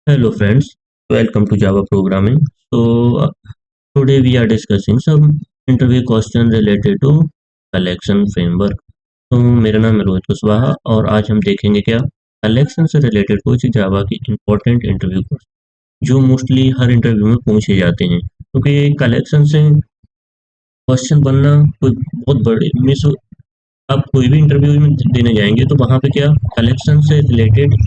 Hello friends, welcome to Java Programming. Today we are discussing some interview question related to collection framework. तो मेरा नाम है रोहित कुशवाहा और आज हम देखेंगे क्या कलेक्शन से रिलेटेड कुछ जावा की इम्पोर्टेंट इंटरव्यू क्वेश्चन जो मोस्टली हर इंटरव्यू में पूछे जाते हैं क्योंकि कलेक्शन से क्वेश्चन बनना कोई बहुत बड़े मीन्स आप कोई भी इंटरव्यू में देने जाएंगे तो वहाँ पे क्या कलेक्शन से रिलेटेड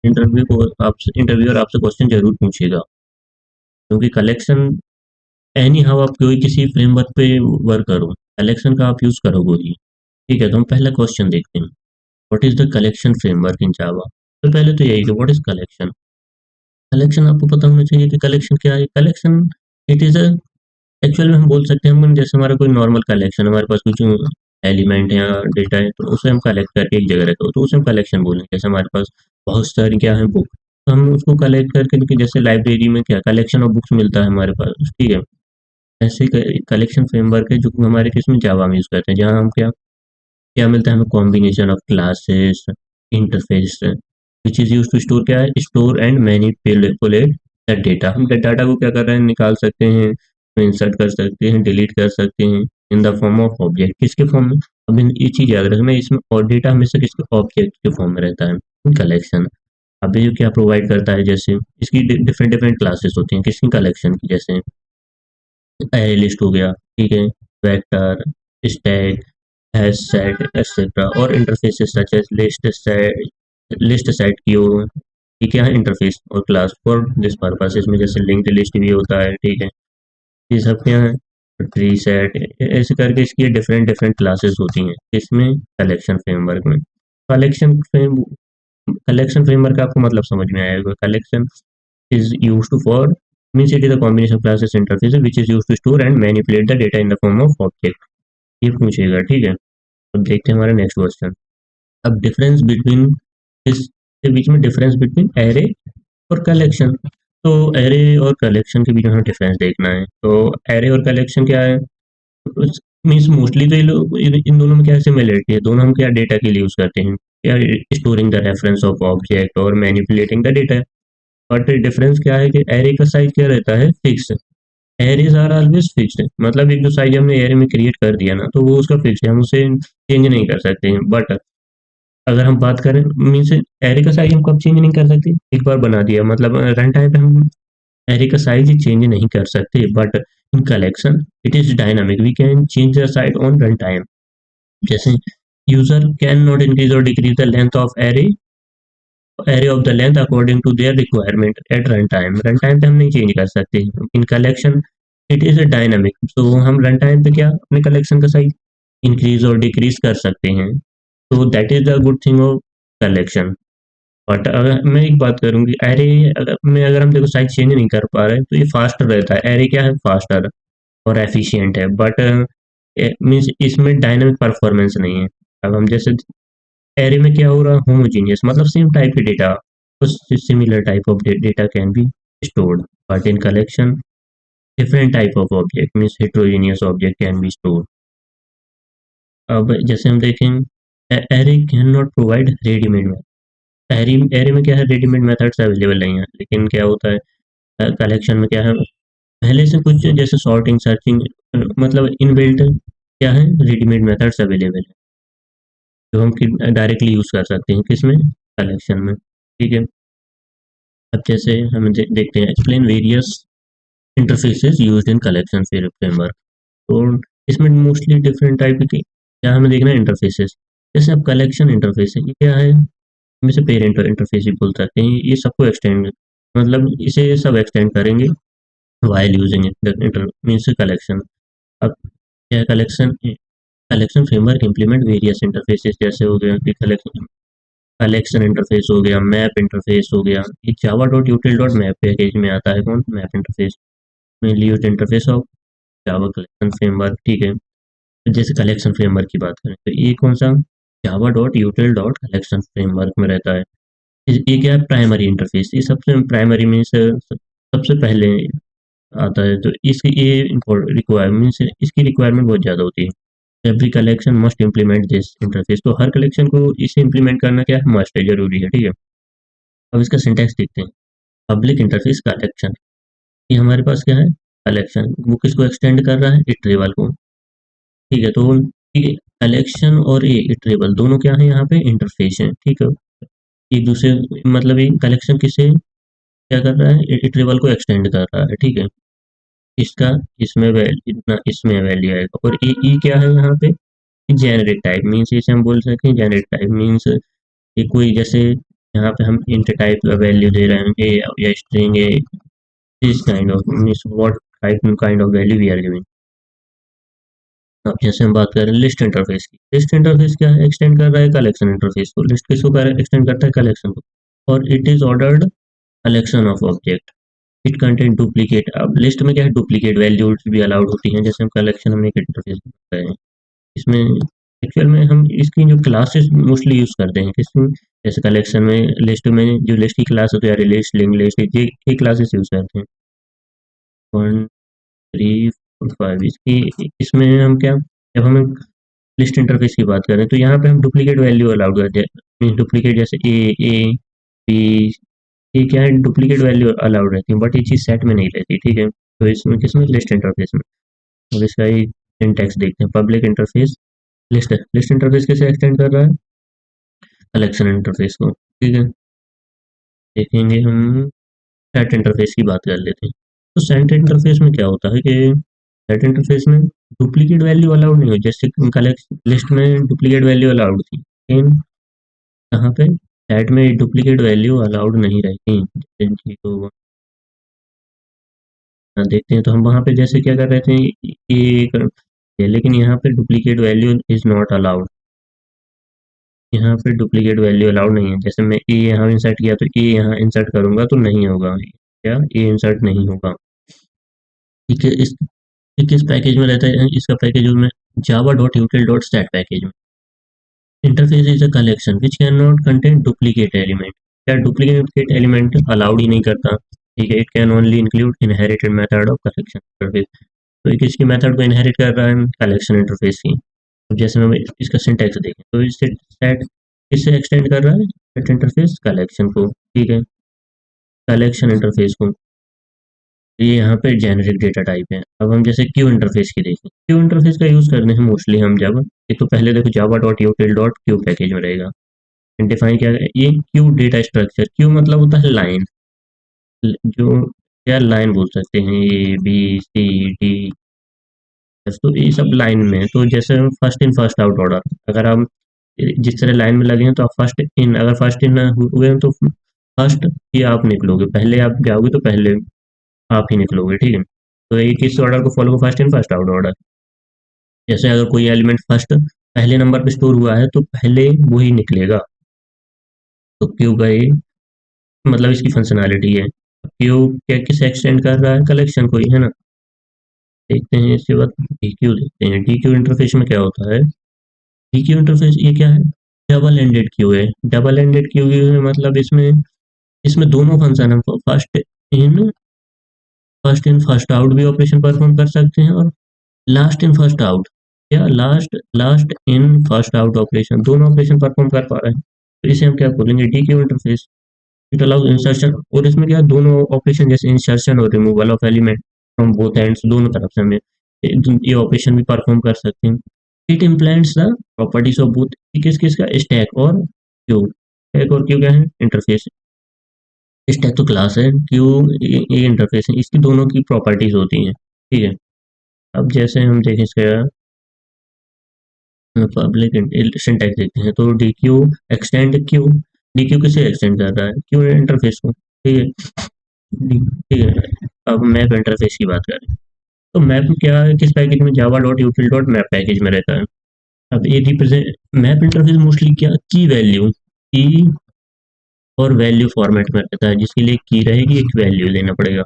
इंटरव्यू को आपसे इंटरव्यूअर आपसे क्वेश्चन जरूर पूछेगा क्योंकि कलेक्शन एनी हाउ आप कोई किसी फ्रेमवर्क पे वर्क करो कलेक्शन का आप यूज करोगे ही। ठीक है, तो हम पहला क्वेश्चन देखते हैं। What is the collection framework in Java. तो पहले तो यही कि व्हाट इज कलेक्शन। कलेक्शन आपको पता होना चाहिए कि कलेक्शन क्या है। Collection it is a actual में हम बोल सकते हैं हम जैसे हमारा कोई नॉर्मल कलेक्शन हमारे पास कुछ एलिमेंट है या डेटा है तो उसे हम कलेक्ट करके एक जगह रखो तो उसे हम कलेक्शन बोलेंगे। जैसे हमारे पास बहुत सारी क्या है बुक तो हम उसको कलेक्ट करके जैसे लाइब्रेरी में क्या कलेक्शन ऑफ बुक्स मिलता है हमारे पास। ठीक है, ऐसे कलेक्शन फ्रेमवर्क है जो कि हमारे किसमें जावा में यूज करते हैं जहाँ हम क्या क्या मिलता है हमें combination of classes interface which is use to store क्या है store and manipulate the data. हम डाटा को क्या कर रहे हैं निकाल सकते हैं इंसर्ट कर सकते हैं डिलीट कर सकते हैं in the form of object. किसके फॉर्म में। अब ये चीज याद रखना इसमें और डेटा हमेशा किसके ऑब्जेक्ट के फॉर्म में रहता है कलेक्शन। अब ये क्या प्रोवाइड करता है जैसे इसकी डिफरेंट डिफरेंट क्लासेस होती हैं किसकी कलेक्शन की। जैसे एरे लिस्ट हो गया, ठीक है, vector, stack, hash set etcetera और interfaces such as list set की हो। ये क्या है इंटरफेस और क्लास फॉर दिस पर्पस। इसमें जैसे लिंक्ड लिस्ट भी होता है, ठीक है, ये सब क्या है ट्री सेट ऐसे करके इसकी डिफरेंट डिफरेंट क्लासेस होती हैं इसमें कलेक्शन फ्रेमवर्क में। कलेक्शन फ्रेम कलेक्शन फ्रेमवर्क का आपको मतलब समझ में आएगा। Collection is used to for means it is a combination of classes interface which is used to store and manipulate the data in the form of object। ये पूछेगा, ठीक है। अब देखते हैं हमारा नेक्स्ट क्वेश्चन। अब डिफरेंस बिटवीन इस के बीच में डिफरेंस बिटवीन एरे और कलेक्शन। तो एरे और कलेक्शन के बीच में हमें डिफरेंस देखना है। तो एरे और कलेक्शन क्या है मीन्स मोस्टली तो ये लोग इन दोनों में क्या सिमिलरिटी है। दोनों हम क्या डेटा के लिए यूज करते हैं या storing the reference of object और manipulating the data. But difference क्या है कि एरे का साइज क्या रहता है fix. Arrays are always fixed मतलब एक जो साइज हमने एरे में क्रिएट कर दिया ना तो वो उसका फिक्स है हम उसे चेंज नहीं कर सकते हैं। बट अगर हम बात करें मीन्स एरे का साइज हम कब चेंज नहीं कर सकते एक बार बना दिया मतलब रन टाइम पे हम एरे का साइज चेंज नहीं कर सकते। But in collection it is dynamic we can change the size on run time. जैसे यूजर कैन नॉट इंक्रीज और decrease the length of array of the length according to their requirement at run time. Run time पे हम नहीं change कर सकते। In collection it is a dynamic तो हम run time पे क्या अपने कलेक्शन का साइज इंक्रीज और डिक्रीज कर सकते हैं। तो that is the good thing of collection. But अगर मैं एक बात करूंगी एरे अगर हम देखो साइज चेंज नहीं कर पा रहे तो ये फास्टर रहता है। एरे क्या है फास्टर और एफिशिएंट है बट मीन्स इसमें डायनामिक परफॉर्मेंस नहीं है। अब हम जैसे एरे में क्या हो रहा है होमोजीनियस मतलब सेम टाइप के data similar type of data can be stored but in collection different type of object means heterogeneous object can be stored। अब जैसे हम देखें array can not provide readymade method. Array array में क्या है readymade methods available नहीं है लेकिन क्या होता है कलेक्शन में क्या है पहले से कुछ जैसे सॉर्टिंग सर्चिंग मतलब इनबिल्ट क्या है रेडीमेड मेथड्स अवेलेबल है जो हम डायरेक्टली यूज कर सकते हैं किसमें कलेक्शन में। ठीक है, अब जैसे हम देखते हैं explain various interfaces used in collection framework. तो इसमें मोस्टली डिफरेंट टाइप की क्या हमें देखना है इंटरफेसेस। जैसे अब कलेक्शन इंटरफेस है ये क्या है हम इसे पेरेंट इंटरफेस भी बोल सकते हैं। ये सबको एक्सटेंड मतलब इसे सब एक्सटेंड करेंगे while using inter means collection. अब क्या collection collection framework implement various interfaces जैसे हो गया कि कलेक्शन कलेक्शन इंटरफेस हो गया मैप इंटरफेस हो गया। ये जावा dot util dot map package में आता है कौन map interface mainly used interface of Java collection framework. ठीक है, जैसे कलेक्शन फ्रेमवर्क की बात करें तो ये कौन सा जावा dot util dot collection framework में रहता है। ये क्या है प्राइमरी इंटरफेस। ये सबसे प्राइमरी मीन्स सबसे पहले आता है तो इसकी ये रिक्वायरमेंट इसकी रिक्वायरमेंट बहुत ज़्यादा होती है। Every collection must implement this interface तो हर कलेक्शन को इसे इम्प्लीमेंट करना क्या है मस्ट है जरूरी है। ठीक है, अब इसका सिंटैक्स देखते हैं। Public interface collection. ये हमारे पास क्या है, कलेक्शन, वो किसको एक्सटेंड कर रहा है, इटरेबल को। ठीक है, तो ठीक है, कलेक्शन और ये इटरेबल दोनों क्या है, यहाँ पे इंटरफेस है। ठीक है, एक दूसरे, मतलब ये कलेक्शन किसे क्या कर रहा है, इटरेबल को एक्सटेंड कर रहा है। ठीक है, इसका इसमें वैल्यू इतना, इसमें वैल्यू आएगा। और ए ई क्या है यहाँ पे, जेनरिक टाइप मीन्स, इसे हम बोल सकते हैं जेनरिक टाइप मीन्स ये कोई, जैसे यहाँ पे हम इंट टाइप का वैल्यू दे रहे हैं ए या string A, this kind of means what type kind of value we are giving. अब जैसे हम बात करें लिस्ट इंटरफेस की, लिस्ट इंटरफेस क्या है, एक्सटेंड कर रहा है कलेक्शन इंटरफेस को। लिस्ट किसको एक्सटेंड करता है, कलेक्शन को। और it is ordered collection of object, it contain duplicate. अब लिस्ट में क्या है, डुप्लीकेट वैल्यूज भी अलाउड होती हैं, जैसे हम कलेक्शन हमने एक इंटरफेस में कर रहे हैं। इसमें एक्चुअल में हम इसकी जो क्लासेस मोस्टली यूज करते हैं किसमें, जैसे कलेक्शन में, लिस्ट में जो लिस्ट की क्लास होती है, लिस्ट, लिंक लिस्ट, ये क्लासेस यूज करते हैं। 1 3 4 5 इसकी, इसमें हम क्या, जब हम लिस्ट इंटरफेस की बात करें तो यहाँ पे हम डुप्लीकेट वैल्यू अलाउड करते हैं। डुप्लीकेट जैसे ए बी, ये क्या है, डुप्लीकेट वैल्यू अलाउड रहती है, बट ये चीज़ सेट में नहीं रहती। ठीक है, तो इसमें किसमें, लिस्ट इंटरफेस में। अब इसका ही सिंटैक्स देखते हैं, पब्लिक इंटरफेस लिस्ट है, लिस्ट इंटरफेस कैसे एक्सटेंड कर रहा है, कलेक्शन इंटरफेस को। ठीक है, देखेंगे हम, सेट इंटरफेस की बात कर लेते हैं। तो सेट इंटरफेस में क्या होता है कि सेट इंटरफेस में डुप्लीकेट वैल्यू अलाउड नहीं हो, जैसे कलेक्ट लिस्ट में डुप्लीकेट वैल्यू अलाउड थी, लेकिन यहाँ पे सेट में डुप्लीकेट वैल्यू अलाउड नहीं रहती। जैसे तो देखते हैं, तो हम वहाँ पे जैसे क्या कर रहे थे, लेकिन यहाँ पे duplicate value is not allowed. यहाँ पे डुप्लीकेट वैल्यू अलाउड नहीं है, जैसे मैं ए यहाँ इंसर्ट किया तो ए यहाँ इंसर्ट करूंगा तो नहीं होगा, क्या ए इंसर्ट नहीं होगा। ठीक है, इस ये किस पैकेज में रहता है, इसका पैकेज में Java dot util dot stat package में। Interface is a collection which can not contain duplicate element, क्या डुप्लीकेट एलिमेंट अलाउड ही नहीं करता। ठीक है, it can only include inherited method of collection interface. तो ये किसकी मेथड को इनहेरिट कर रहा है, कलेक्शन इंटरफेस की। अब जैसे हम इसका सिंटैक्स देखें तो इससे सेट किससे एक्सटेंड कर रहा है, सेट इंटरफेस कलेक्शन को। ठीक है, कलेक्शन इंटरफेस को, ये यहाँ पे जेनेरिक डेटा टाइप है। अब हम जैसे क्यू इंटरफेस की देखें, क्यू इंटरफेस का यूज करते हैं मोस्टली हम जब, एक तो पहले देखो जावा dot util dot Q package में रहेगा। डिफाइन क्या है, ये क्यू डेटा स्ट्रक्चर, क्यू मतलब होता है लाइन, जो क्या लाइन बोल सकते हैं, ए बी सी डी, तो ये सब लाइन में है। तो जैसे first in first out order, अगर हम जिस तरह लाइन में लगे हैं तो आप फर्स्ट इन, अगर फर्स्ट इन हुए हैं तो फर्स्ट ही आप निकलोगे, पहले आप जाओगे तो पहले आप ही निकलोगे। ठीक है, तो ये किस ऑर्डर को follow, first in first out order. जैसे अगर कोई एलिमेंट फर्स्ट पहले नंबर पे स्टोर हुआ है तो पहले वो ही निकलेगा। तो क्यू का ये मतलब इसकी फंक्शनैलिटी है। क्यू क्या किस एक्सटेंड कर रहा है, कलेक्शन को ही, है ना। देखते हैं इसके बाद डीक्यू देखते हैं, डीक्यू इंटरफेस में क्या होता है। डीक्यू इंटरफेस ये क्या है, डबल एंडेड क्यू है। डबल एंडेड क्यू है मतलब इसमें, इसमें दोनों फंक्शन है, in first in first out भी ऑपरेशन परफॉर्म कर सकते हैं, और लास्ट इन फर्स्ट आउट, या last last in first out operation, दोनों ऑपरेशन परफॉर्म कर पा रहे हैं। तो इसे हम क्या बोलेंगे, deque interface. It allows insertion, और इसमें क्या दोनों ऑपरेशन जैसे इंसर्शन और removal of element from both ends, दोनों तरफ से हमें ये ऑपरेशन भी परफॉर्म कर सकते हैं। It implants the properties of both, किस किस का, स्टैक और क्यू। स्टैक और क्यू क्या है, इंटरफेस। स्टैक तो क्लास है, क्यू ये इंटरफेस है, इसकी दोनों की प्रॉपर्टीज होती हैं। ठीक है, अब जैसे हम देखें इसका पब्लिक सिंटैक्स देखते हैं, तो D Q extend Q, D Q किसे एक्सटेंड कर रहा है, क्यू इंटरफेस को। ठीक है, ठीक है, अब मैप इंटरफेस की बात करें तो मैप क्या है, किस पैकेज में, Java dot util dot map package में रहता है। अब ये रिप्रेजेंट मैप इंटरफेस मोस्टली क्या, की वैल्यू, की और वैल्यू फॉर्मेट में रहता है, जिसके लिए की रहेगी एक वैल्यू लेना पड़ेगा।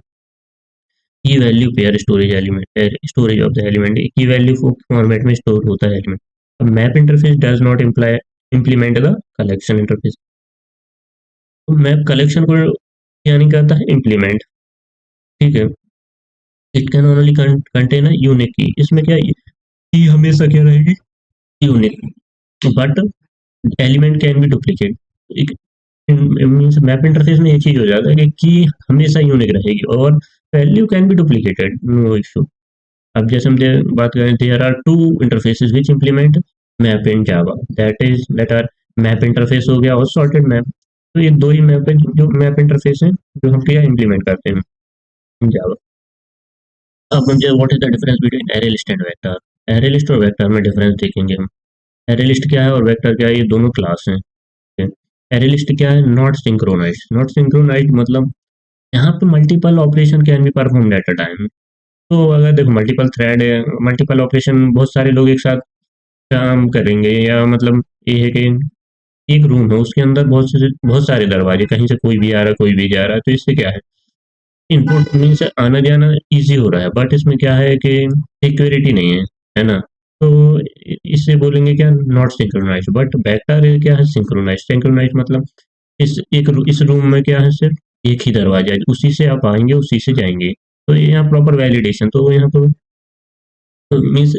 की value pair storage element, storage of the element, की वैल्यू फॉर्मेट में स्टोर होता है एलिमेंट। अब map interface does not imply implement the collection interface, तो मैप कलेक्शन को क्या नहीं करता है, इम्प्लीमेंट। ठीक है, it can only contain a unique की, इसमें क्या की हमेशा क्या रहेगी, unique, but element can be duplicate. Means map interface में ये चीज़ हो जाता है कि की हमेशा यूनिक रहेगी और value can be duplicated, no issue. अब जैसे हम बात करें, there are two interfaces which implement map in Java, that are map interface हो गया और सॉर्टेड मैप। तो ये दो ही मैप है जो मैप इंटरफेस है जो हम क्या इम्प्लीमेंट करते हैं इन जावा। अब हम जो what is the difference between array list and vector, array list और वेक्टर में डिफरेंस देखेंगे हम। एरे लिस्ट क्या है और वेक्टर क्या है, ये दोनों क्लास हैं। एरे लिस्ट क्या है, नॉट सिंक्रोनाइज्ड। नॉट सिंक्रोनाइज्ड मतलब यहाँ पे multiple operation can be performed eight a time. तो अगर देखो मल्टीपल थ्रेड है, मल्टीपल ऑपरेशन, बहुत सारे लोग एक साथ काम करेंगे, या मतलब ये है कि एक रूम है उसके अंदर बहुत सारे दरवाजे, कहीं से कोई भी आ रहा है कोई भी जा रहा है, तो इससे क्या है, इनपुट मीन्स आना जाना इजी हो रहा है, बट इसमें क्या है कि सिक्योरिटी नहीं है ना। तो इससे बोलेंगे क्या, नॉट सिंक्रोनाइज। बट बेटर क्या है, सिंक्रोनाइज। सिंक्रोनाइज मतलब इस रूम में क्या है, सिर्फ एक ही दरवाजा है, उसी से आप आएंगे उसी से जाएंगे। तो ये यहाँ प्रॉपर वैलिडेशन, तो यहाँ पर मीन्स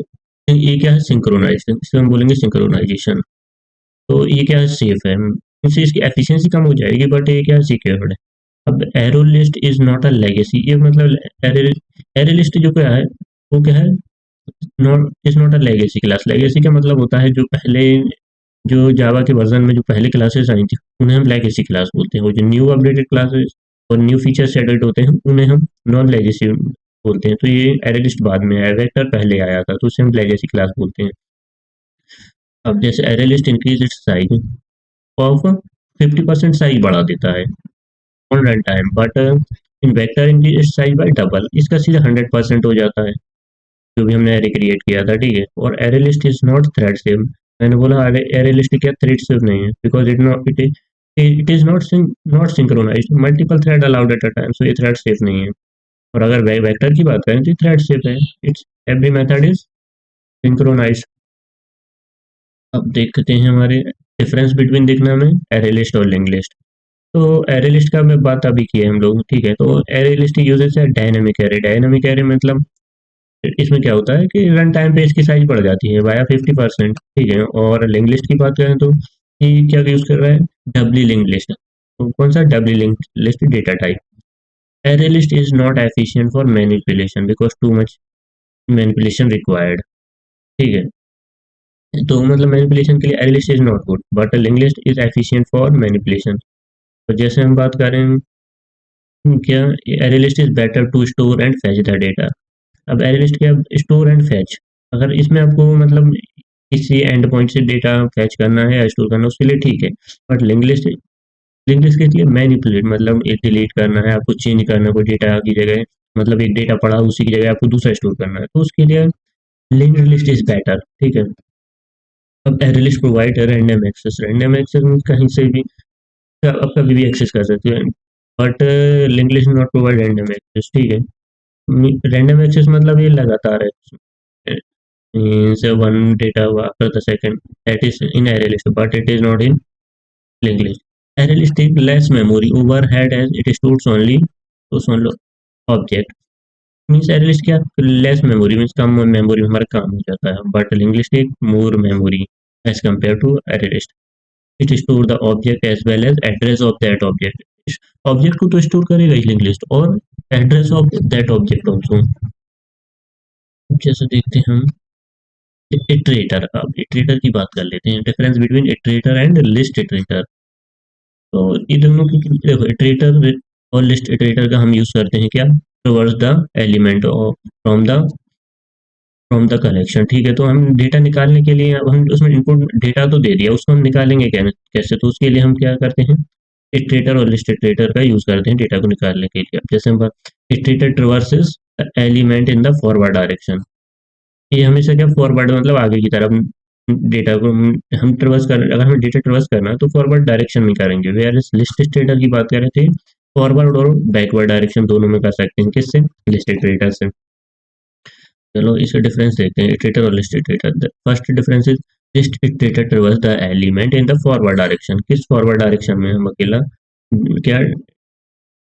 ये क्या है, सिंक्रोनाइजेशन, इसे हम बोलेंगे सिंक्रोनाइजेशन। तो ये क्या है, सेफ है, इससे इसकी एफिशिएंसी कम हो जाएगी, बट ये क्या है, सिक्योर्ड है। अब arrow list is not a legacy, ये मतलब एरे एरे लिस्ट जो क्या है, वो क्या है, not is not a legacy class. Legacy का मतलब होता है जो पहले, जो जावा के वर्जन में जो पहले क्लासेस आई थी उन्हें हम लेगेसी क्लास बोलते हैं। वो जो न्यू अपडेटेड क्लासेस और न्यू फीचर्स एडेड होते हैं उन्हें हम नॉन लेगेसी बोलते हैं। तो ये एरे लिस्ट बाद में आया, वेक्टर पहले आया था, तो उसे हम लेगेसी क्लास बोलते हैं। अब जैसे array list increase its size of 50% size बढ़ा देता है on run time, but in vector increase its size bye double, इसका सीधा 100% हो जाता है जो भी हमने एरे क्रिएट किया था, ठीक है। और array list is not thread safe, मैंने बोला एरे लिस्ट क्या थ्रेड सेव नहीं है, because it is not synchronized, multiple thread allowed at a time, so ये थ्रेड सेफ नहीं है। और अगर वेक्टर की बात करें तो थ्रेड सेफ है, it's every method is synchronised. अब देखते हैं हमारे डिफरेंस बिटवीन, देखना में एरे लिस्ट और लिंक लिस्ट। तो एरे लिस्ट का मैं बात अभी की है हम लोग, ठीक है। तो एरे लिस्ट यूजेस है डायनेमिक एरे। डायनेमिक एरे मतलब इसमें क्या होता है कि रन टाइम पे इसकी साइज बढ़ जाती है बाया 50%, ठीक है। और लिंक लिस्ट की बात करें तो ये क्या यूज कर रहा है, डबली लिंक लिस्ट। तो कौन सा doubly link list, data type. Array list is not efficient for manipulation because too much manipulation required, ठीक है। तो मतलब मैनिपुलेशन के लिए array list is not good, but link list is efficient for manipulation. तो जैसे हम बात करें क्या, array list is better to store and fetch the data. अब एरे लिस्ट क्या, स्टोर एंड फैच, अगर इसमें आपको मतलब किसी एंड पॉइंट से डेटा फैच करना है या स्टोर करना है उसके लिए ठीक है। बट लिंक लिस्ट के लिए मैनिपुलेट मतलब एक डिलीट करना है, आपको चेंज करना है कोई डेटा की जगह, मतलब एक डेटा पड़ा उसी की जगह आपको दूसरा स्टोर करना है, तो उसके लिए लिंक लिस्ट इज बेटर, ठीक है। अब array list provide random access. Random access कहीं से भी आप कभी भी एक्सेस कर सकते हैं, but link list not provide random access, ठीक है। रैंडम एक्सेस मतलब ये लगातार है, means one data after the second, that is in array list but it is not in linked list. Array list take less memory overhead as it stores only object, means array list क्या, less memory means कम memory में हमारा काम हो जाता है, but link list एक more memory as compare to array list. It store the object as well as address of that object. Object को तो स्टोर करेगा ही लिंक लिस्ट, और address of that object also. जैसे देखते हैं हम इटरेटर। अब इटरेटर की बात कर लेते हैं, difference between iterator and list iterator. तो ये दोनों की देखो, इटरेटर और लिस्ट इटरेटर का हम यूज करते हैं क्या, towards the element from the collection, ठीक है। तो हम डेटा निकालने के लिए, अब हम उसमें इनपुट डेटा तो दे दिया, उसको हम निकालेंगे कैसे, तो उसके लिए हम क्या करते हैं, इटरेटर और लिस्ट इटरेटर का यूज करते हैं डेटा को निकालने के लिए। अब जैसे हम iterator traverses element in the forward direction, ये हमेशा क्या, फॉरवर्ड मतलब आगे की तरफ डेटा को हम ट्रवर्स कर, अगर हमें डेटा ट्रवर्स करना है तो फॉरवर्ड डायरेक्शन में करेंगे। वेयर लिस्ट स्टेटर की बात कर रहे थे, फॉरवर्ड और बैकवर्ड डायरेक्शन दोनों में कर सकते हैं, किससे, लिस्ट स्टेटर से। चलो इसका डिफरेंस देखते हैं, इटरेटर और list iterator. First difference is list iterator traverse the element in the forward direction. किस फॉरवर्ड डायरेक्शन में हम अकेला क्या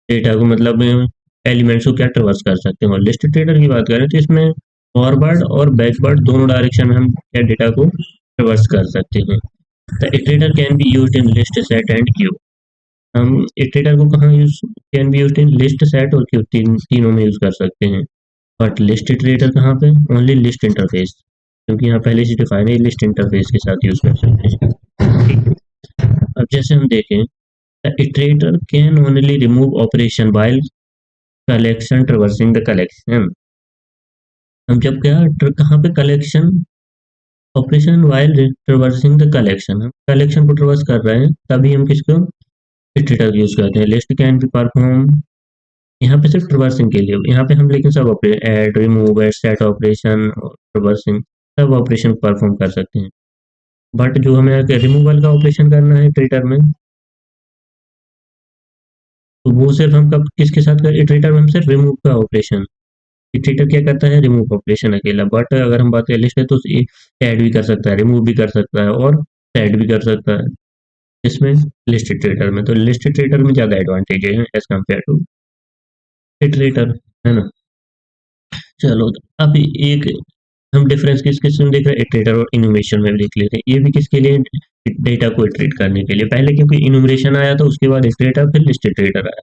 डेटा को मतलब एलिमेंट्स को क्या ट्रवर्स कर सकते हैं। और लिस्ट स्टेटर की बात करें तो इसमें फॉरवर्ड और बैकवर्ड दोनों डायरेक्शन में हम क्या डेटा को ट्रवर्स कर सकते हैं। The iterator can be used in list set and Q. हम इटरेटर को कहाँ use can be used in list, set और क्यू, तीनों में यूज कर सकते हैं। बट लिस्ट इटरेटर कहाँ पे? ओनली लिस्ट इंटरफेस, क्योंकि यहाँ पहले से डिफाइन है, लिस्ट इंटरफेस के साथ यूज कर सकते हैं। ठीक है। अब जैसे हम देखें, the iterator can only remove operation while collection traversing the collection. हम जब क्या कहाँ पे collection operation while traversing the collection, हम कलेक्शन को ट्रवर्स कर रहे हैं, तभी हम किसको इटरेटर यूज करते हैं। लिस्ट कैन बी परफॉर्म, यहाँ पे सिर्फ ट्रवर्सिंग के लिए, यहाँ पे हम लेकिन सब add, remove, add, set operation, traversing, सब ऑपरेशन परफॉर्म कर सकते हैं। बट जो हमें रिमूवल का ऑपरेशन करना है इटरेटर में, तो वो सिर्फ हम कब किसके साथ कर, इटरेटर में हम सिर्फ रिमूव का ऑपरेशन, इटरेटर क्या करता है, रिमूव ऑपरेशन अकेला। बट अगर हम बात करें लिस्ट है, तो ऐड भी कर सकता है, रिमूव भी कर सकता है और सेट भी कर सकता है। इसमें लिस्ट इटरेटर में, तो लिस्ट इटरेटर में ज़्यादा एडवांटेज है एज कम्पेयर टू इटरेटर, है ना। चलो, अब एक हम डिफरेंस किस किस में देख रहे हैं, इटरेटर और इन्यूमरेशन में भी देख लेते हैं। ये भी किसके लिए, डेटा को इटरेट करने के लिए। पहले क्योंकि इन्यूमरेशन आया था, उसके बाद इटरेटर, फिर लिस्ट इटरेटर आया।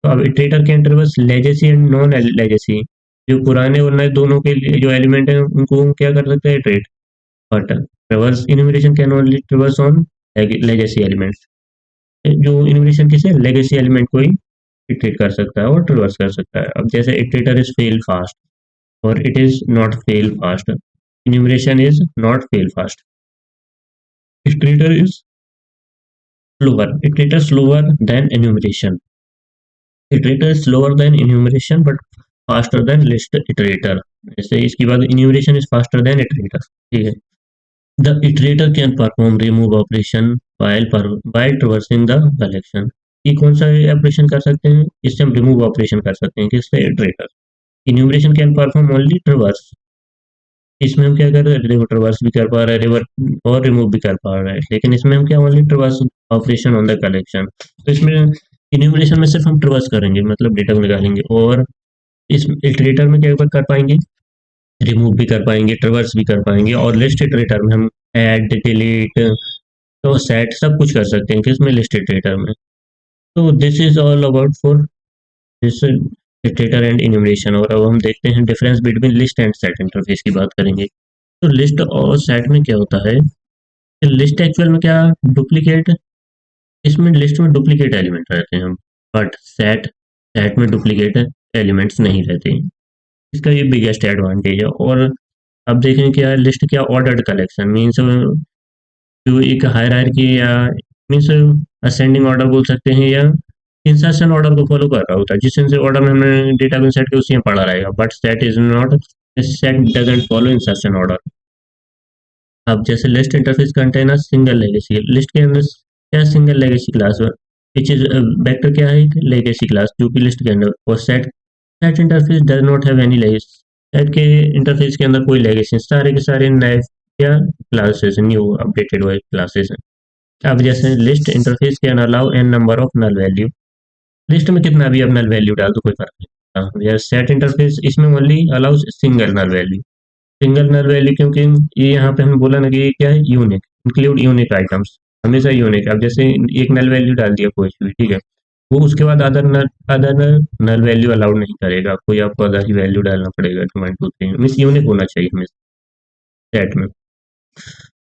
तो अब इटरेटर के अंदर बस लेजेसी एंड नॉन लेजेसी, जो पुराने और नए दोनों के लिए जो एलिमेंट है, उनको हम क्या कर सकते हैं, iterate. But reverse enumeration can only reverse on legacy elements. जो इन्यूमरेशन किसे, लेगेसी एलिमेंट को ही इटरेट कर सकता है और रिवर्स कर सकता है। अब जैसे iterator is fail fast or it is not fail fast. Enumeration is not fail fast. Iterator is slower. Iterator slower than enumeration. Iterator is slower than enumeration but faster than list iterator. जैसे इसकी बात, enumeration is faster than iterator. ठीक है। The iterator can perform remove operation while traversing the collection. ये कौन सा operation कर सकते हैं, इससे हम रिमूव ऑपरेशन कर सकते हैं, किससे, iterator. Enumeration can perform only traverse, इसमें हम क्या कर रहे हैं, रिवर रिवर्स भी कर पा रहे हैं, रिवर और रिमूव भी कर पा रहे हैं, लेकिन इसमें हम क्या, only traverse operation on the collection. तो इसमें इन्यूमरेशन में सिर्फ हम ट्रवर्स करेंगे, मतलब डेटा को निकालेंगे, और इस इटरेटर में क्या कर पाएंगे, रिमूव भी कर पाएंगे, ट्रवर्स भी कर पाएंगे, और लिस्ट इटरेटर में हम ऐड, डिलीट, तो सेट सब कुछ कर सकते हैं, किसमें, लिस्ट इटरेटर में। तो this is all about for this iterator and enumeration. और अब हम देखते हैं difference between list and set interface की बात करेंगे। तो लिस्ट और सेट में क्या होता है, लिस्ट एक्चुअल में क्या, डुप्लीकेट, इसमें लिस्ट में डुप्लीकेट एलिमेंट रहते हैं हम, बट सेट सेट में डुप्लीकेट एलिमेंट्स नहीं रहते। इसका ये बिगेस्ट एडवांटेज है। और अब देखें क्या, लिस्ट क्या, ऑर्डर्ड कलेक्शन मीन्स जो एक हायरार्की या मीन्स असेंडिंग ऑर्डर बोल सकते हैं, या इंसर्शन ऑर्डर को फॉलो कर रहा होता है, जिस ऑर्डर में हमने डेटा को इंसर्ट किया उसी में पड़ा रहेगा। But set is not, set doesn't follow insertion order. अब जैसे list interface contain a single legacy, list के अंदर क्या, single legacy class, which is vector क्या है, लेगेसी क्लास, जो कि लिस्ट के अंदर। और set set interface does not have any legacy, set के इंटरफेस के अंदर कोई लेगेसी, सारे के सारे नए क्या, क्लासेस, न्यू अपडेटेड हुए क्लासेस हैं। अब जैसे list interface can allow n number of null value, list में कितना भी अब नल वैल्यू डाल दो, कोई फर्क नहीं पड़ता। सेट इंटरफेस इसमें only allows single null value, single null value, क्योंकि ये यहाँ पे हमने बोला ना कि ये क्या है, यूनिक, इंक्लूड यूनिक आइटम्स, हमेशा यूनिक। अब जैसे एक नल वैल्यू डाल दिया कोई भी, ठीक है, वो उसके बाद अदर नल वैल्यू अलाउड नहीं करेगा, कोई आपको अदर ही वैल्यू डालना पड़ेगा, 1 2 3 मीन्स यूनिक होना चाहिए हमेशा सेट में।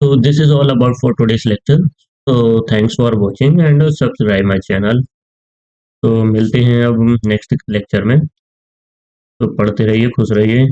तो this is all about for today's lecture. तो thanks for watching and subscribe my channel. तो मिलते हैं अब नेक्स्ट लेक्चर में। तो पढ़ते रहिए, खुश रहिए।